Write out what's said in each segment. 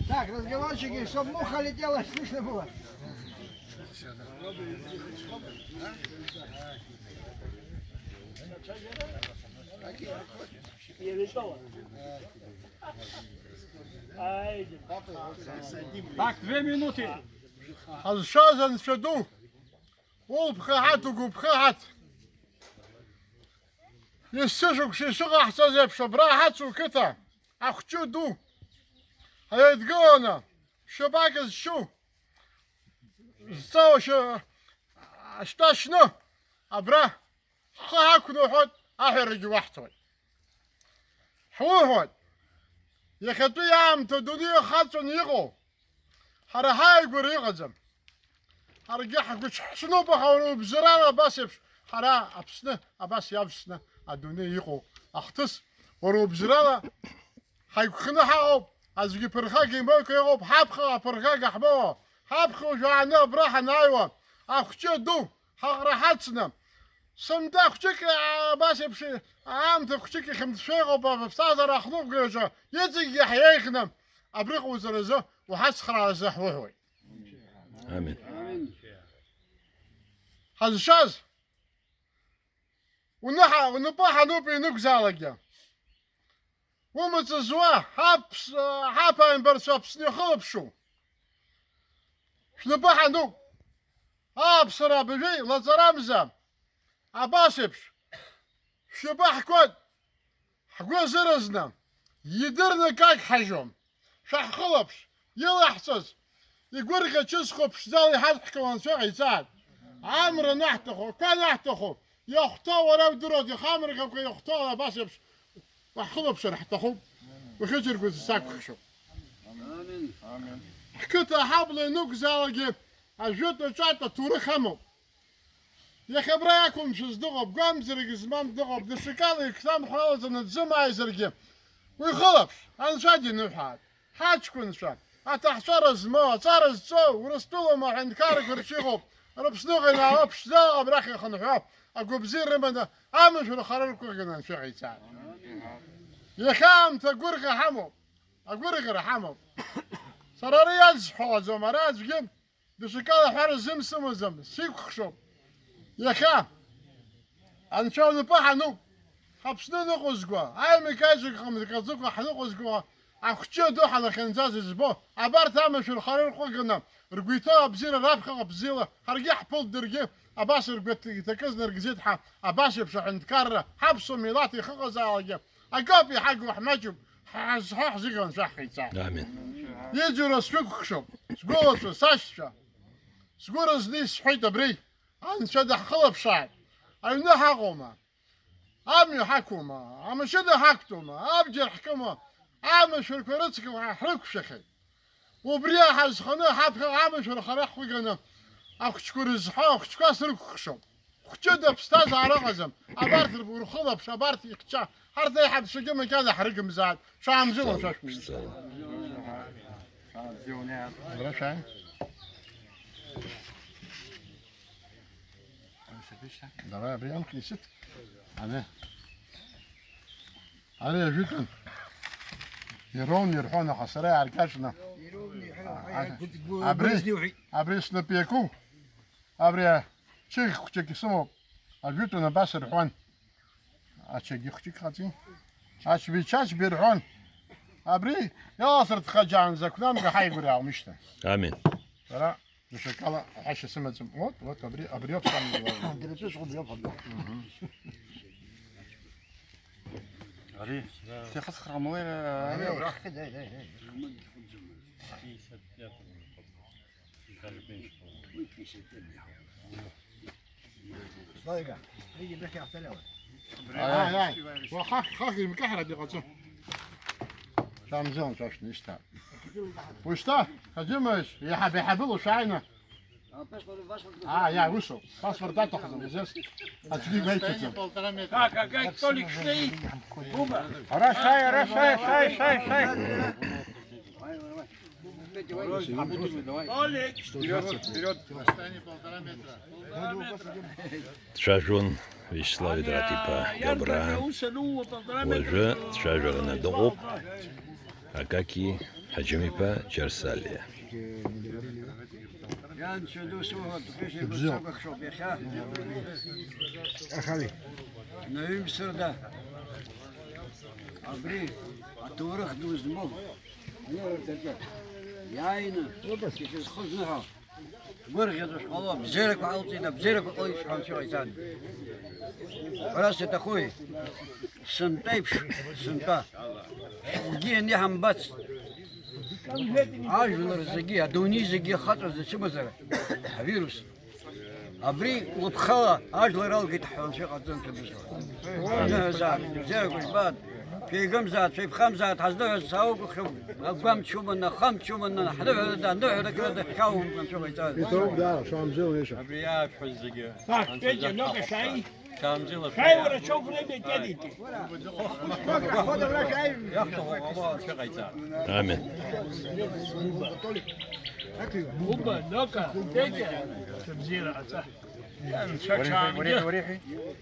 Так, разговорчики, чтобы муха летела, слышно было. Так, 2 минуты. الشازن شدو وبخات وبخات يسجوك شي شغح تزيب شبراحات وكتا اختو دو هيتقونا شباك شو زاو شو اشتاشنو ابرا خاكنو حد احرج وحتوي حوهد يخطو يام تدوني خاطن يغو هر هاي قري غزم هر جح قش شنو بحاولوا بزرارة بس هر أبسنا أبس يابسنا أدوني يقو أختص ورو بزرارة هاي خنا حاوب أزجي برخا جيمبوك يقوب حبخا برخا جحبوا حبخا جانا براح نايوا أخشى دو راحتنا سمدا أخشيك بس بشي عام تخشيك خمس شيء غوبا بستازر أخنوق جوجا يزيج يحييخنا أبرق وزرزه وحسخر على زحوه آمين. هذا شاز ونباح نوبي نقزالك ومتزوا حابا برسابس نخلب شو شنباح نوب أبصر بجي لزرامزة أباسبش شباح كود حقو زرزنا يدرنا كاك حجم شح خلبش يلا احسس يقول لك تشسخو بشدالي حد حكوان شغي ساعد عامر نحتخو كان نحتخو يختو ولا درود يخامر كم يختو لا بس وخلبش نحتخو وخجر قلت ساك خشو آمين آمين حكيت حبل نوك زالجي أجوت شاطة تورخمو يا خبراكم شز دغب قام زرق زمان دغب دشكالي كلام خلاص نتزمع يزرقي ويخلبش أنا شادي نوحات حاج كون شاد أتحشر الزمان صار الزو ورستوله ما عند كارك ورشيخو ربسنوغي لا ربش لا أبراخي خنحواب أقول بزير رمنا عامش ولا خرركو قنا شعي ساعة يا خام تقولك حمو أقولك رحمو صار رياض حوض زمرات جيم دشكالي حار زمسم وزم سيك خشوب يا خام أنا شو نباح نو حبسنا نقصقوا هاي مكاجك خمس كذوق حنقصقوا أخشى دوح على خنزاز زبو عبارة تعمل شو الخرير قلنا رقيتها بزير رابخة بزيلة هرجع بول درجة أباش رقيت تكزنا رقزيت ح أباش بش عند كارة حبسوا ميلاتي خغز على أقابي حق وحماجب حح زيغن شحي ساعة آمين. يجوا رسوق خشب سقول ساشة سقول زنيس حيت بري عن شد خلب شعب أنا حقوما أمي حكومة أما شد حكتوما أبجر حكومة عامش الكرتك وحرك شخي وبريا حز خنا حبك عامش الخرق وقنا أخشكر الزحا أخشكر سرق خشب خشد بستاز على غزم أبارت البرخلة بشبارت يقطع هرت يحب شجع من كذا حرق مزاد شو عم زلوا شو من برشة ده بريان كيست أنا جدا يرون يرحون حصرية على الكاشنا أبري سنبيكو أبري شيخ خشك اسمه أجوتنا بس رحون أشجي خشك خاتين أشبي بيرحون أبري يا صرت خجع عن زكنام كحي بريا ومشته آمين. ترى بشكل حش سمت وات أبري أبصر درتوش غبي يفضل علي تخص خرموين ضايقة يجي بحكي على التلاوة هاي وخاخ المكحرة دي قصة شامزون شاش نشتا وشتا هجمش يحبلو شاينا يا وصل паспорт да тохозам здесь отсюда гайчатся Так, а столик стоит. Буба. Рашай Толик. Вперед. Расстояние 1,5 метра. Trzażun Wisławy Dratipa Gabra Wajże Trzażun Dogob Akaki Hajimipa Черсалия. Ахали. Наим сырда. Абри, атурах дуздмол. Яйна. Кис хузнаха. Бургедуш халла бзерек валтина, бзерек قوي شحال شي غيتان. راسي تخوي. سنتيبش سنتا. جيني هم بس. عاجل رزقي دوني زقي خاطر زي مزرع. فيروس. أبري وبخلا عاجل رالقي تحول شي قدام تبزر. نهزات زيك الباد. في قمزات في بخمزات حزدوه الساوق وخم. أقوم تشومنا خم تشومنا حلو هذا نوع كذا كاوم نشوف يتعال. يتوب دار شو عم جوا ايش أبرياء بحزقة. Так, Петя, ну-ка, шай. كامجلة. Шай, ворочок, время дядите. يخطفوا الله شو غيتان. Amen. Оба, ну-ка, Петя. Шабзира, отца. وريحي.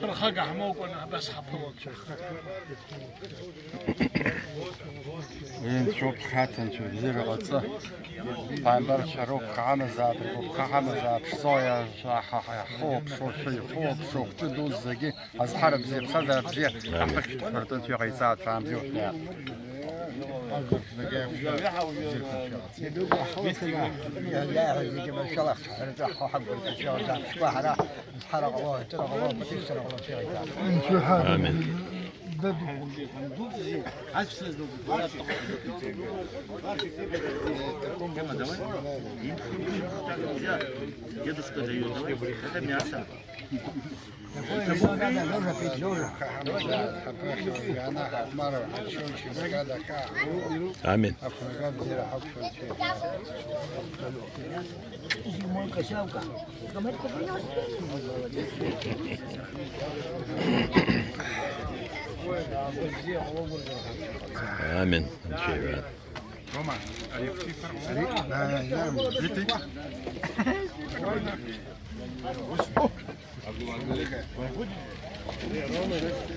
ترخق حموك وانا بس حفظوك. وين شوف خاتن شو زير غطسة. قامبر شروق خامزات خامزات صويا شاح خوب شو شيء خوب شو تدوز زقي أزحر بزير صدر بزير أحبك تفرطن شو غيسات فهم زيو خيار. Amen. Дедушка дает, это мясо. Amen. Amen.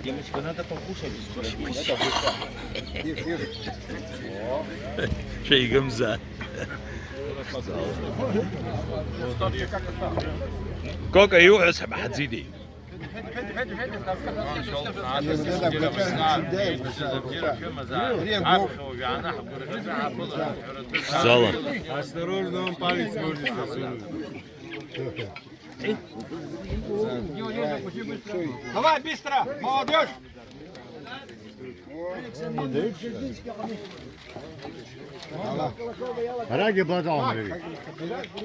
Девочка, надо покушать. Şey Gamza. كوكا يوعس حد زيدي. Зала. осторожно он палец может. Давай, быстро, молодежь! Раги бладал.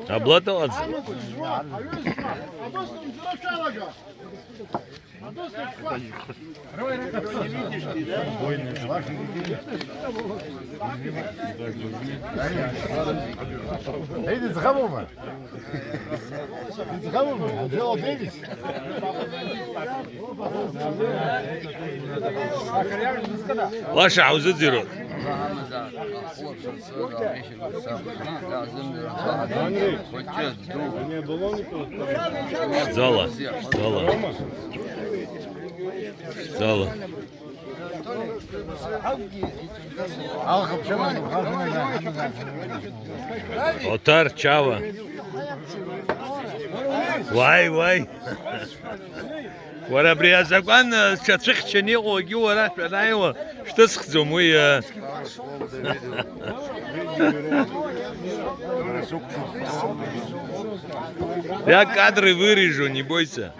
Обладал отзыв. Иди схавума. Схавума. Дело Дэвис. Лаша عاوزة زيرو. Зала. Зала. Зала. Отар Чава. Вай. ورا بريازك أنا شتخ شني وجي ورا فنايوه شتسخزم ويا Я кадры вырежу, не бойся.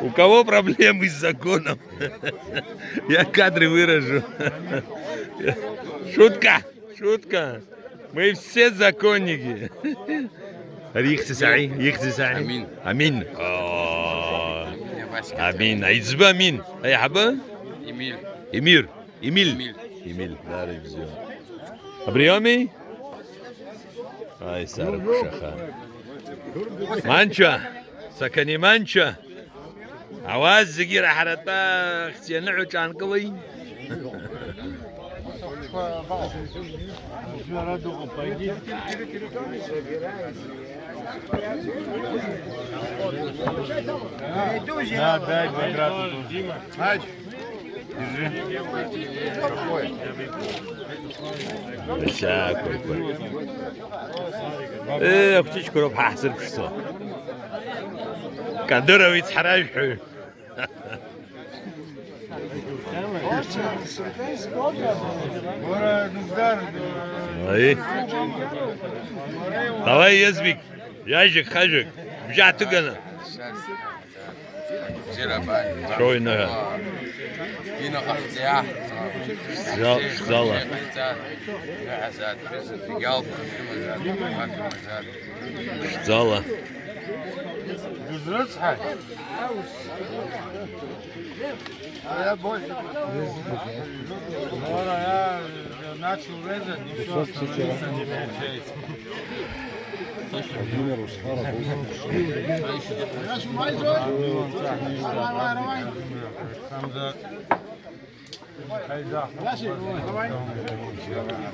У кого проблемы с законом? Я кадры выражу. Шутка. Мы все законники. Амин. Амин. Айзба Амин. Ай хаба? Эмир. Да, ревизион. Абриоми? Ай, сарак шаха. Манча. Сакани манча. عواز زقير حرتا اختي نعوش عن قوي Да, дай квадрату. Всякую. Эх, птичку роб حاصل بشصو. كدروي تحرجحو. اي давай язбик яжик хажик бжату гана شوي نها زالا زالا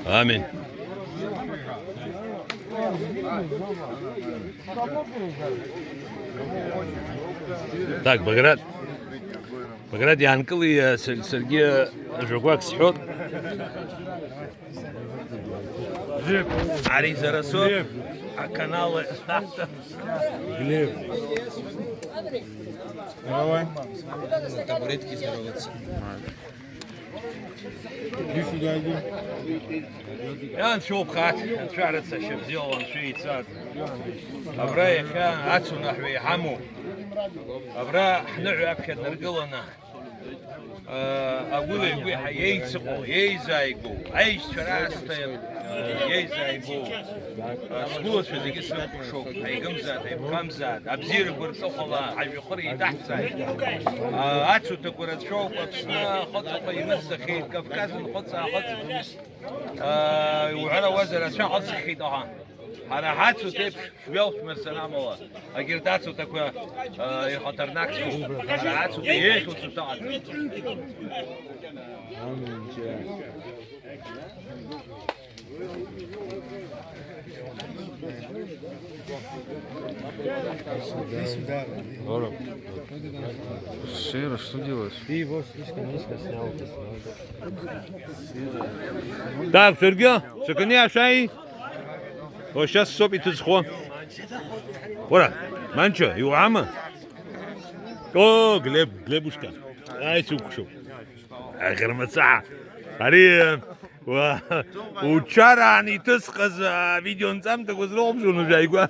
آمين. Так, Баграт Янкл и Сергей Жугвак Схот. Ари Зарасов, а каналы Глеб. Давай. Табуретки здороваться. Иди сюда, иди. Я нشوف خات شعرت شب زيون شيء صار أبراي كان عدسو نحوي حمو أبرا حنعو أبكر نرقلنا أقول يقول ييسقو ييزايقو عيش شراستين ييزايقو سقوط في ذيك اسمه شوف هيقم زاد هيبقام زاد أبزير برسوخ الله حبي خري تحت زاد عدسو تقول تشوف وتصنا خطة يمسخي كفكاز خطة خطة وعلى وزن شو خطة خيطها أنا عدسو تيب شوية مرسنا موا أجر عدسو تقول خطرناك شوف أنا عدسو تيجي وتطلع Шера, что делаешь? Ты его слишком низко снял. Так, Сергей, сокони ашай. Вот сейчас соп и ты схо. Ора, манчо, и уама. О, Глебушка. Ай, сукшу. آخر مساحة حريم وتشارعني تسقز فيديو نسمتك وزلوهم شنو جايقوا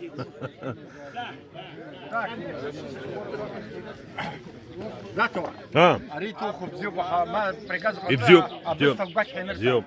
Zato, ها a ritu hub zjuba, ma prekazao I bzjuk, a bzjuk. bzjuk baš hemer. زيوب